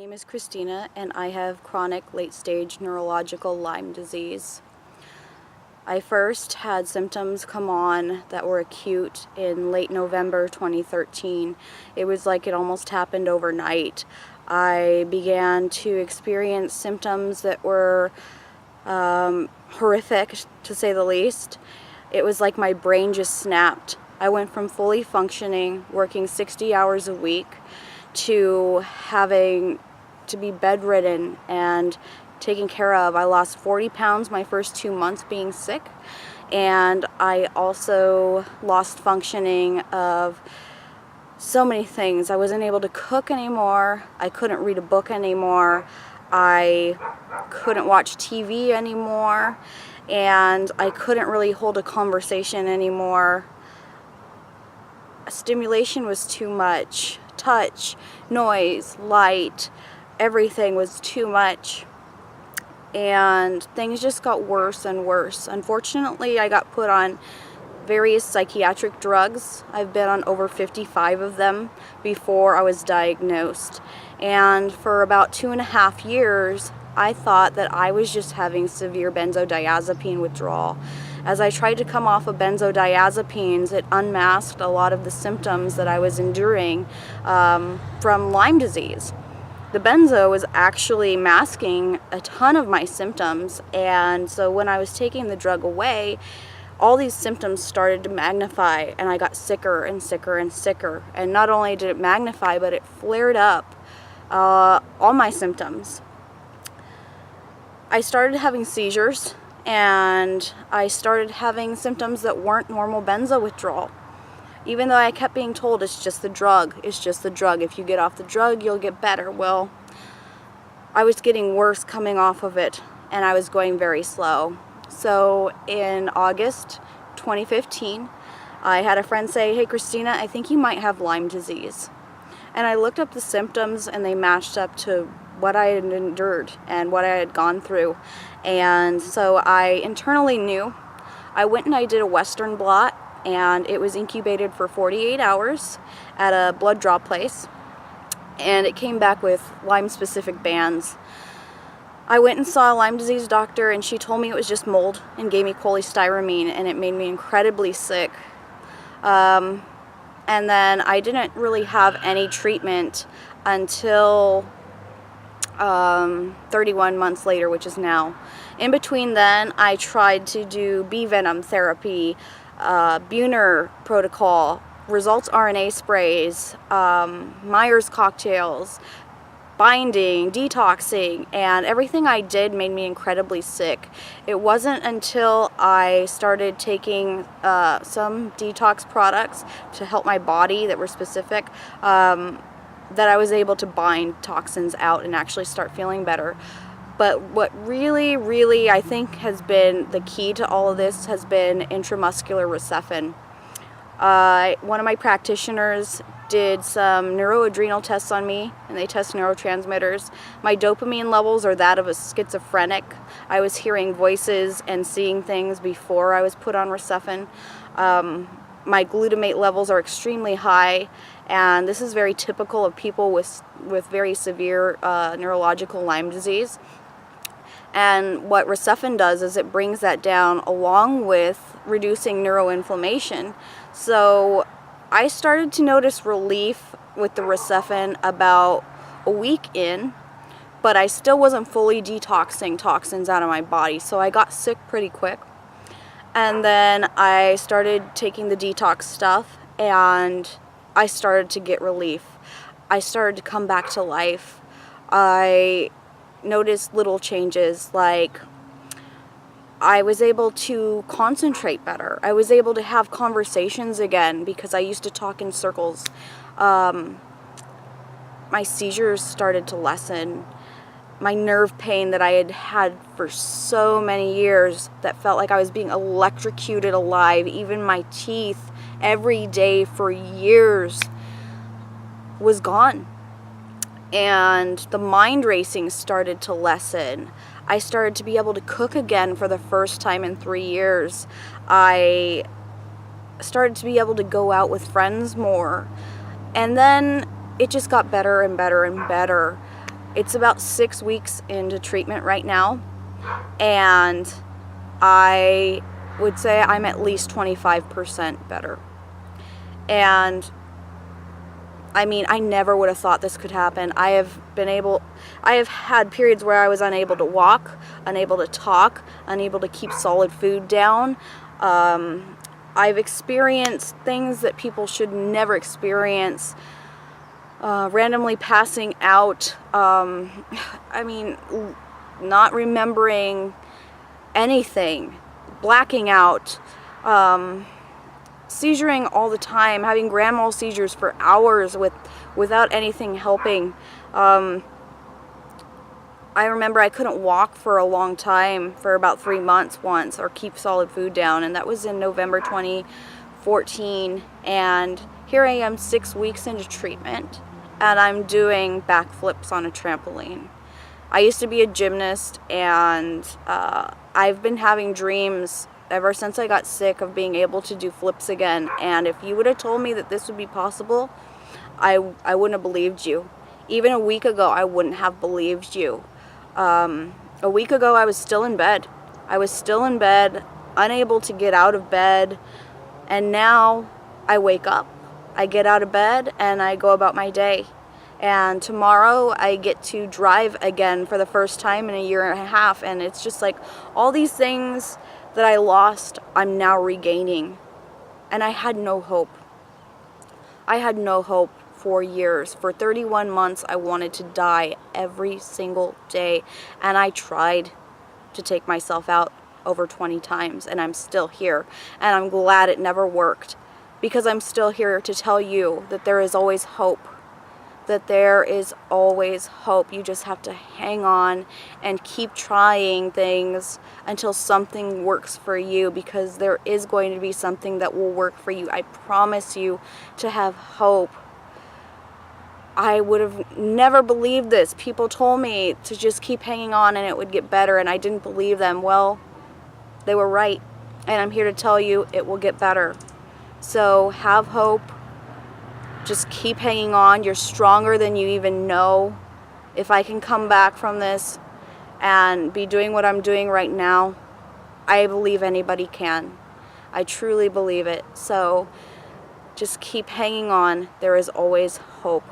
name is Kristina, and I have chronic late-stage neurological Lyme disease. I first had symptoms come on that were acute in late November 2013. It was like it almost happened overnight. I began to experience symptoms that were horrific, to say the least. It was like my brain just snapped. I went from fully functioning, working 60 hours a week, to having to be bedridden and taken care of. I lost 40 pounds my first 2 months being sick, and I also lost functioning of so many things. I wasn't able to cook anymore. I couldn't read a book anymore. I couldn't watch TV anymore, and I couldn't really hold a conversation anymore. Stimulation was too much. Touch, noise, light, everything was too much, and things just got worse and worse. Unfortunately, I got put on various psychiatric drugs. I've been on over 55 of them before I was diagnosed, and for about 2.5 years I thought that I was just having severe benzodiazepine withdrawal. As I tried to come off of benzodiazepines, it unmasked a lot of the symptoms that I was enduring from Lyme disease. The benzo was actually masking a ton of my symptoms, and so when I was taking the drug away, all these symptoms started to magnify, and I got sicker and sicker and sicker. And not only did it magnify, but it flared up all my symptoms. I started having seizures, and I started having symptoms that weren't normal benzo withdrawal. Even though I kept being told it's just the drug, it's just the drug. If you get off the drug, you'll get better. Well, I was getting worse coming off of it, and I was going very slow. So in August 2015, I had a friend say, "Hey Kristina, I think you might have Lyme disease." And I looked up the symptoms, and they matched up to what I had endured and what I had gone through. And so I internally knew. I went and I did a Western blot, and it was incubated for 48 hours at a blood draw place, and it came back with Lyme-specific bands. I went and saw a Lyme disease doctor, and she told me it was just mold and gave me cholestyramine, and it made me incredibly sick. And then I didn't really have any treatment until 31 months later, which is now. In between then, I tried to do bee venom therapy, Buhner protocol, results RNA sprays, Myers cocktails, binding, detoxing, and everything I did made me incredibly sick. It wasn't until I started taking some detox products to help my body that were specific that I was able to bind toxins out and actually start feeling better. But what really I think has been the key to all of this has been intramuscular Rocephin. One of my practitioners did some neuroadrenal tests on me, and they test neurotransmitters. My dopamine levels are that of a schizophrenic. I was hearing voices and seeing things before I was put on Rocephin. My glutamate levels are extremely high, and this is very typical of people with very severe neurological Lyme disease. And what Rocephin does is it brings that down along with reducing neuroinflammation. So I started to notice relief with the Rocephin about a week in, but I still wasn't fully detoxing toxins out of my body, so I got sick pretty quick. And then I started taking the detox stuff, and I started to get relief. I started to come back to life. I noticed little changes, like I was able to concentrate better. I was able to have conversations again because I used to talk in circles. My seizures started to lessen. My nerve pain that I had had for so many years that felt like I was being electrocuted alive, even my teeth every day for years, was gone. And the mind racing started to lessen. I started to be able to cook again for the first time in 3 years. I started to be able to go out with friends more. And then it just got better and better and better. It's about 6 weeks into treatment right now, and I would say I'm at least 25% better. And I mean, I never would have thought this could happen. I have had periods where I was unable to walk, unable to talk, unable to keep solid food down. I've experienced things that people should never experience. Randomly passing out. I mean, not remembering anything, blacking out, seizuring all the time, having grand mal seizures for hours without anything helping. I remember I couldn't walk for a long time, for about 3 months once, or keep solid food down, and that was in November 2014. And here I am 6 weeks into treatment, and I'm doing backflips on a trampoline. I used to be a gymnast, and I've been having dreams ever since I got sick of being able to do flips again. And if you would have told me that this would be possible, I wouldn't have believed you. Even a week ago, I wouldn't have believed you. A week ago, I was still in bed. I was still in bed, unable to get out of bed. And now I wake up. I get out of bed and I go about my day. And tomorrow I get to drive again for the first time in a year and a half. And it's just like all these things that I lost, I'm now regaining. And I had no hope. I had no hope for years. For 31 months, I wanted to die every single day. And I tried to take myself out over 20 times. And I'm still here. And I'm glad it never worked. Because I'm still here to tell you that there is always hope. That there is always hope. You just have to hang on and keep trying things until something works for you, because there is going to be something that will work for you. I promise you to have hope. I would have never believed this. People told me to just keep hanging on and it would get better, and I didn't believe them. Well, they were right, and I'm here to tell you it will get better. So have hope. Just keep hanging on. You're stronger than you even know. If I can come back from this and be doing what I'm doing right now, I believe anybody can. I truly believe it. So just keep hanging on. There is always hope.